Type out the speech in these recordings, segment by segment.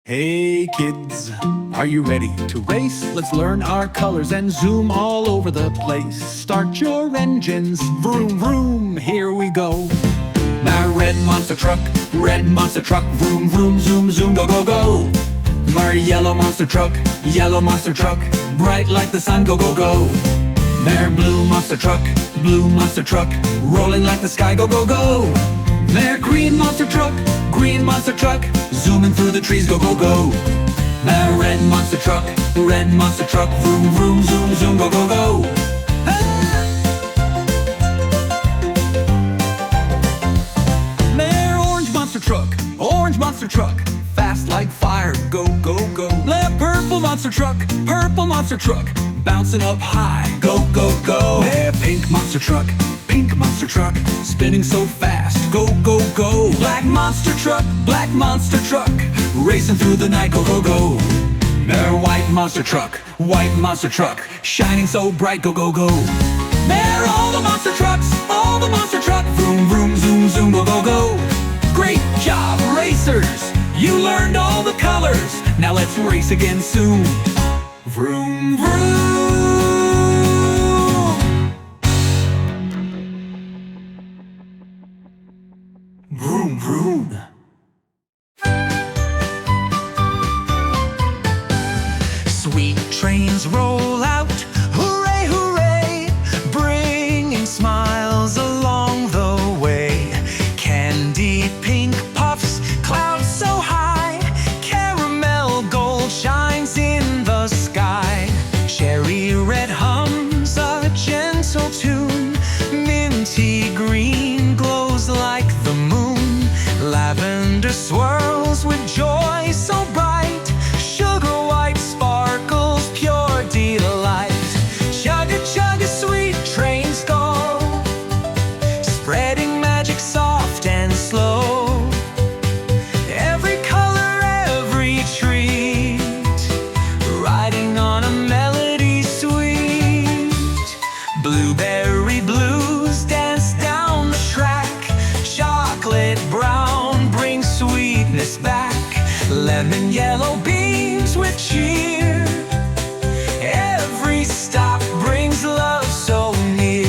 Hey kids, are you ready to race? Let's learn our colors and zoom all over the place. Start your engines, vroom vroom, here we go. My red monster truck, vroom vroom, zoom zoom, go go go. My yellow monster truck, bright like the sun, go go go. My blue monster truck, rolling like the sky, go go go. My green monster truck, zooming through the trees, go go go. My red monster truck, vroom vroom, zoom zoom, go go go. My orange monster truck, fast like fire, go go go. My purple monster truck, bouncing up high, go go go. My pink monster truck, spinning so fast, go go go. Black monster truck, racing through the night, go go go. My white monster truck, shining so bright, go go go. They're all the monster trucks, vroom vroom, zoom zoom, go go go. Great job, racers! You learned all the colors. Now let's race again soon. Vroom vroom. Vroom vroom. Sweet trains roll out, hooray, hooray, bringing smiles along the way. Candy pink puffs, clouds so high, caramel gold shines in the sky. Cherry red hums a gentle tune, minty green glows like the moon. Lavender swirls with joy so bright, sugar white sparkles, pure delight. Chugga chugga sweet trains go, spreading magic soft and slow. Every color, every treat, riding on a melody sweet. Blueberry blues dance down the track, chocolate brown brings sweetness back. Lemon yellow beams with cheer, every stop brings love so near.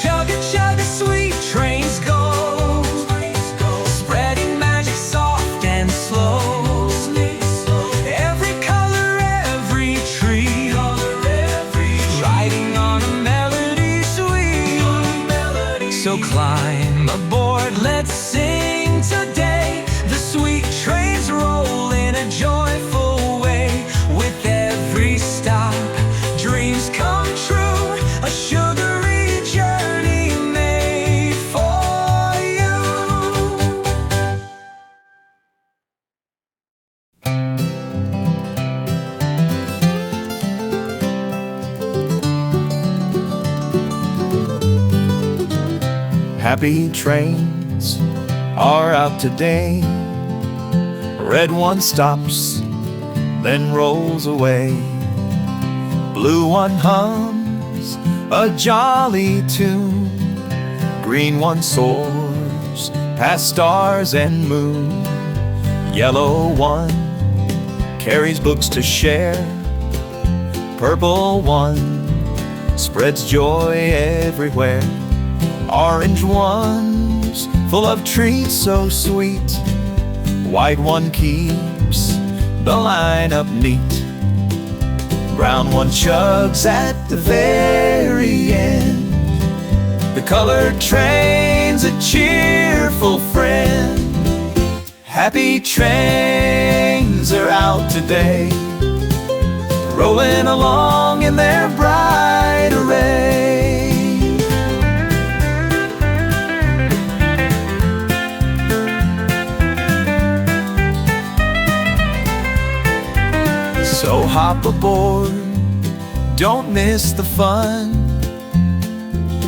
Chugga chugga sweet trains go, spreading magic soft and slow. Every color, every tree, riding on a melody sweet. So climb aboard, let's sing today. The sweet trains roll in a joyful way. With every stop, dreams come true. A sugary journey made for you. Happy trains are out today. Red one stops, then rolls away. Blue one hums a jolly tune. Green one soars past stars and moon. Yellow one carries books to share. Purple one spreads joy everywhere. Orange one's full of treats so sweet. White one keeps the line up neat. Brown one chugs at the very end. The colored train's a cheerful friend. Happy trains are out today, rolling along in their bright array. So hop aboard, don't miss the fun.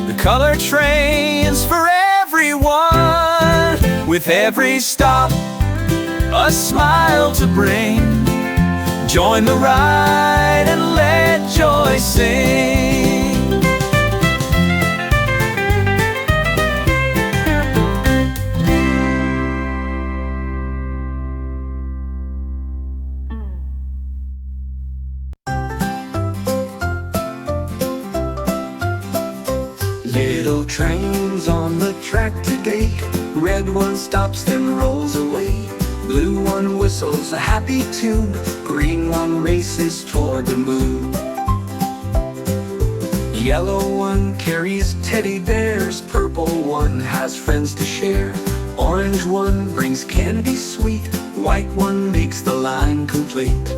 The color train's for everyone. With every stop, a smile to bring. Join the ride and let joy sing. Little trains on the track today. Red one stops then rolls away. Blue one whistles a happy tune. Green one races toward the moon. Yellow one carries teddy bears. Purple one has friends to share. Orange one brings candy sweet. White one makes the line complete.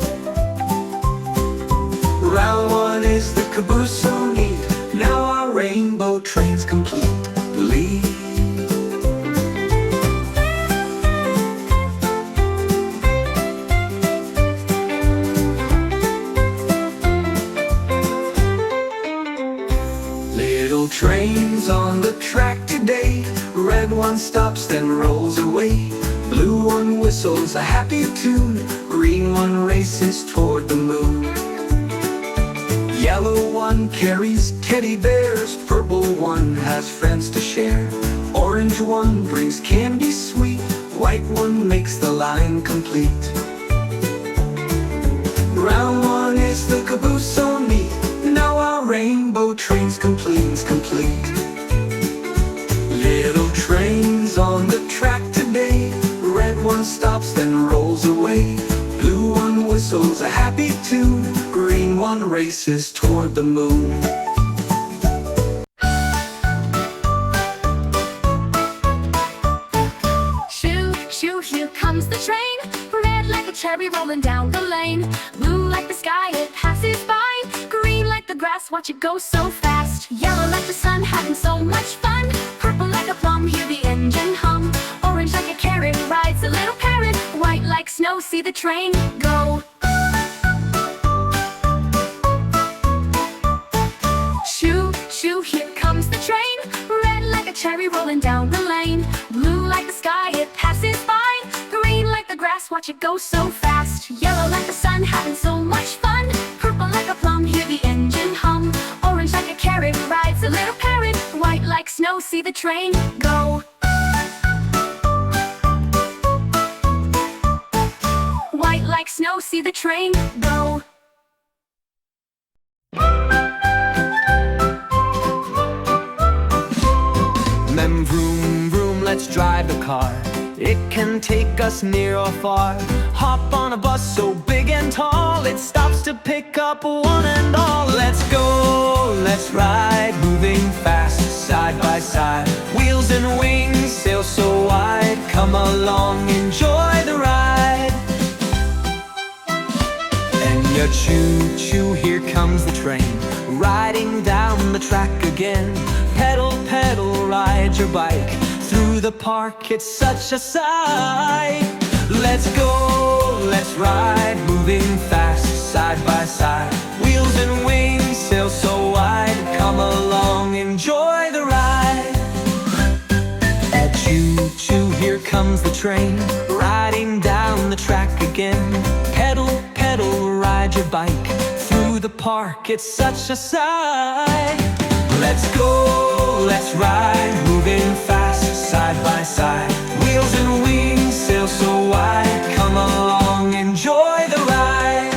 Round one is the caboose so neat. Now our rainbow train's complete. Little trains on the track today. Red one stops then rolls away. Blue one whistles a happy tune. Green one races toward the moon. Yellow one carries teddy bears. Purple one has friends to share. Orange one brings candy sweet. White one makes the line complete. Round one is the caboose so neat. Now our rainbow train's complete. Little trains on the track today. Red one stops then rolls away. Blue one whistles a happy tune. Green one races toward the moon. Shoo, shoo, here comes the train. Red like a cherry rolling down the lane. Blue like the sky, it passes by. Green like the grass, watch it go so fast. Yellow like the sun, having so much fun. Purple like a plum, hear the engine hum. Orange like a carrot, rides a little parrot. White like snow, see the train go. Shoo, shoo, here comes the train. Red like a cherry rolling down the lane. Blue like the sky, it passes by. Green like the grass, watch it go so fast. Yellow like the sun, having so much fun. Purple like a plum, hear the engine hum. Orange like a carrot, rides a little parrot. White like snow, see the train go. White like snow, see the train go. Then vroom, vroom, let's drive the car. It can take us near or far. Hop on a bus so big and tall. It stops to pick up one and all. Let's go, let's ride, moving fast, side by side. Wheels and wings sail so wide. Come along, enjoy the ride. And you choo-choo, here comes the train, riding down the track again. Pedal, pedal, ride your bike through the park, it's such a sight. Let's go, let's ride, moving fast, side by side. Wheels and wings sail so wide. Come along, enjoy the ride. Choo-choo, here comes the train, riding down the track again. Pedal, pedal, ride your bike through the park, it's such a sight. Let's go, let's ride, moving fast, side by side. Wheels and wings sail so wide. Come along, enjoy the ride.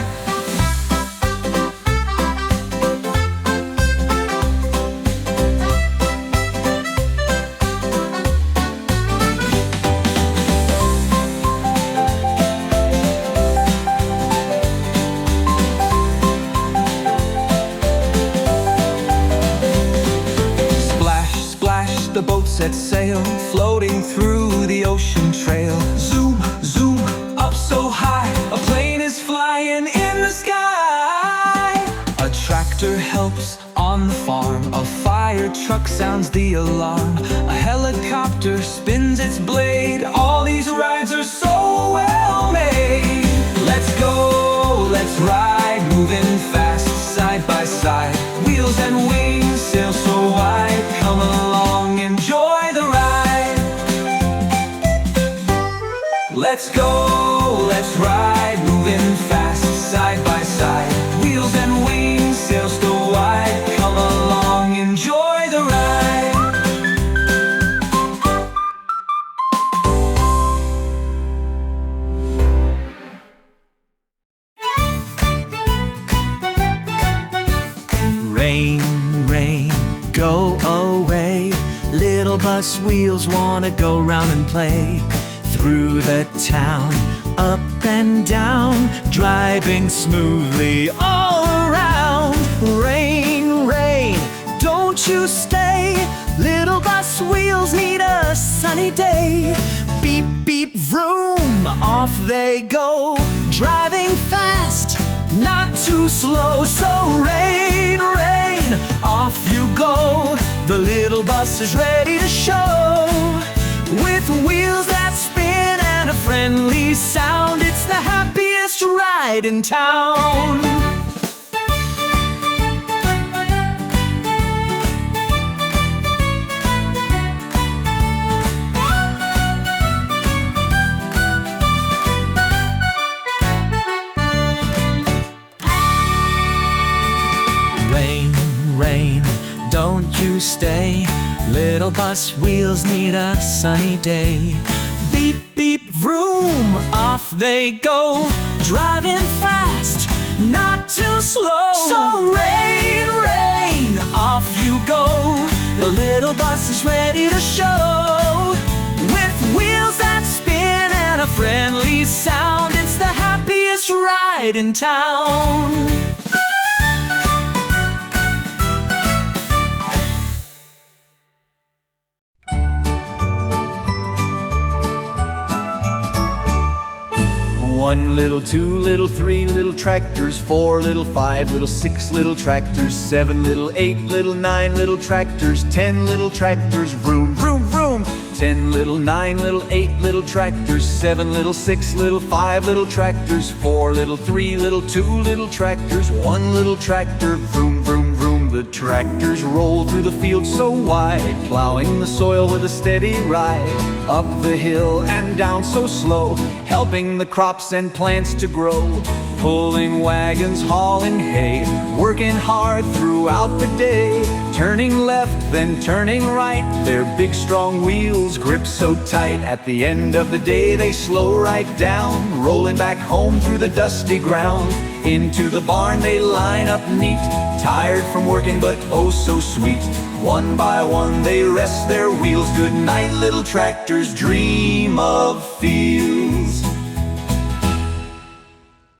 The boat set sail, floating through the ocean trail. Zoom, zoom, up so high, a plane is flying in the sky. A tractor helps on the farm, a fire truck sounds the alarm. A helicopter spins its blade, all these rides are so well made. Let's go, let's ride, moving fast, side by side. Wheels and wings sail so wide. Come along, enjoy the ride. Let's go, let's ride, moving fast, side by side. Wheels and wings sail so wide. Come along, enjoy the ride. bus wheels wanna go round and play. Through the town, up and down, driving smoothly all around. Rain, rain, don't you stay. Little bus wheels need a sunny day. Beep, beep, vroom, off they go. Driving fast, not too slow. So rain, rain, off you go. The little bus is ready to show. With wheels that spin and a friendly sound, it's the happiest ride in town. Rain, rain, don't you stay. Little bus wheels need a sunny day. Beep, beep, vroom, off they go. Driving fast, not too slow. So rain, rain, off you go. The little bus is ready to show. With wheels that spin and a friendly sound, it's the happiest ride in town. One little, two little, three little tractors, 4 little, 5 little, 6 little tractors, 7 little, 8 little, 9 little tractors, 10 little tractors, vroom, vroom, vroom. 10 little, 9 little, 8 little tractors, 7 little, 6 little, 5 little tractors, 4 little, 3 little, 2 little tractors, 1 little tractor, vroom, vroom, vroom. The tractors roll through the field so wide, plowing the soil with a steady ride. Up the hill and down so slow, helping the crops and plants to grow. Pulling wagons, hauling hay, working hard throughout the day. Turning left, then turning right, their big strong wheels grip so tight. At the end of the day they slow right down, rolling back home through the dusty ground. Into the barn they line up neat, tired from working but oh so sweet. One by one they rest their wheels. Good night little tractors, dream of fields